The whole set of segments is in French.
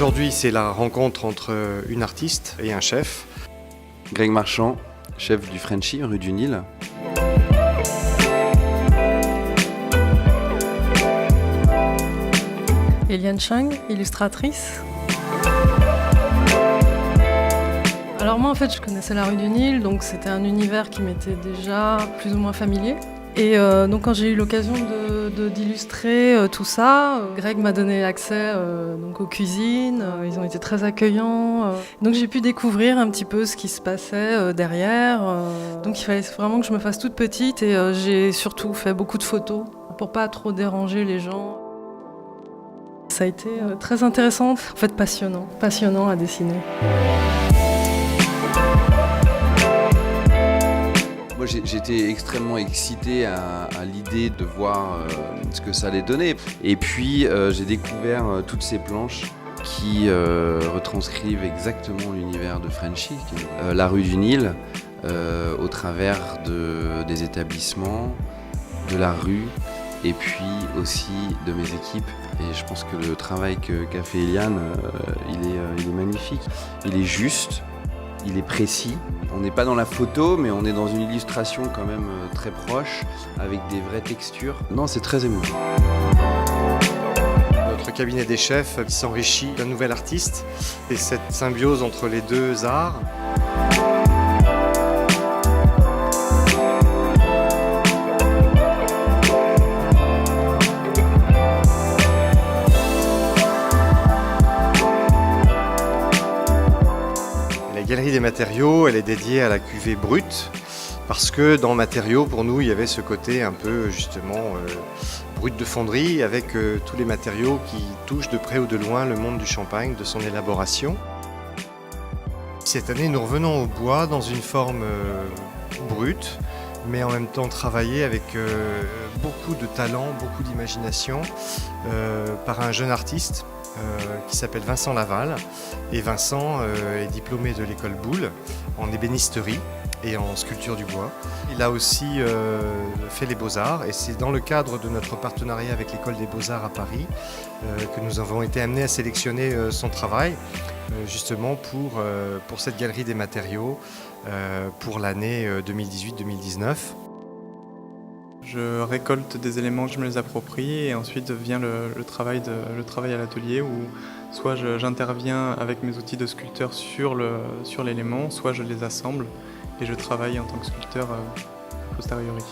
Aujourd'hui, c'est la rencontre entre une artiste et un chef. Greg Marchand, chef du Frenchy, rue du Nil. Eliane Chang, illustratrice. Alors moi en fait je connaissais la rue du Nil, donc c'était un univers qui m'était déjà plus ou moins familier. Et donc quand j'ai eu l'occasion d'illustrer tout ça, Greg m'a donné accès donc aux cuisines, ils ont été très accueillants. Donc j'ai pu découvrir un petit peu ce qui se passait derrière. Donc il fallait vraiment que je me fasse toute petite et j'ai surtout fait beaucoup de photos pour pas trop déranger les gens. Ça a été très intéressant, en fait passionnant à dessiner. Moi j'étais extrêmement excité à l'idée de voir ce que ça allait donner. Et puis j'ai découvert toutes ces planches qui retranscrivent exactement l'univers de Frenchy, la rue du Nil, au travers des établissements, de la rue, et puis aussi de mes équipes. Et je pense que le travail qu'a fait Eliane, il est magnifique. Il est juste, il est précis. On n'est pas dans la photo, mais on est dans une illustration quand même très proche, avec des vraies textures. Non, c'est très émouvant. Notre cabinet des chefs s'enrichit d'un nouvel artiste et cette symbiose entre les deux arts. La Galerie des matériaux, elle est dédiée à la cuvée brute parce que dans matériaux, pour nous, il y avait ce côté un peu justement brut de fonderie avec tous les matériaux qui touchent de près ou de loin le monde du champagne, de son élaboration. Cette année, nous revenons au bois dans une forme brute, mais en même temps travaillée avec beaucoup de talent, beaucoup d'imagination par un jeune artiste qui s'appelle Vincent Laval. Et Vincent est diplômé de l'école Boulle en ébénisterie et en sculpture du bois. Il a aussi fait les Beaux-Arts et c'est dans le cadre de notre partenariat avec l'école des Beaux-Arts à Paris que nous avons été amenés à sélectionner son travail justement pour cette galerie des matériaux pour l'année 2018-2019. Je récolte des éléments, je me les approprie et ensuite vient le travail à l'atelier où soit j'interviens avec mes outils de sculpteur sur l'élément, soit je les assemble et je travaille en tant que sculpteur a posteriori.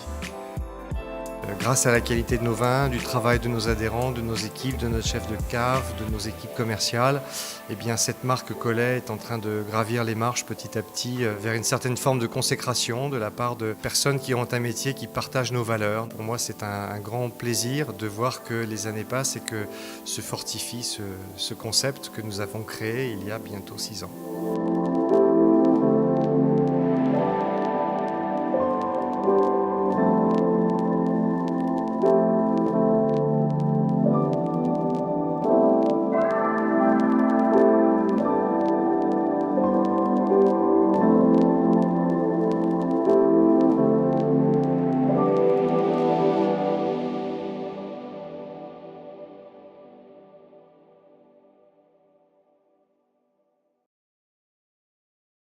Grâce à la qualité de nos vins, du travail de nos adhérents, de nos équipes, de notre chef de cave, de nos équipes commerciales, eh bien cette marque Collet est en train de gravir les marches petit à petit vers une certaine forme de consécration de la part de personnes qui ont un métier, qui partagent nos valeurs. Pour moi, c'est un grand plaisir de voir que les années passent et que se fortifie ce concept que nous avons créé il y a bientôt 6 ans.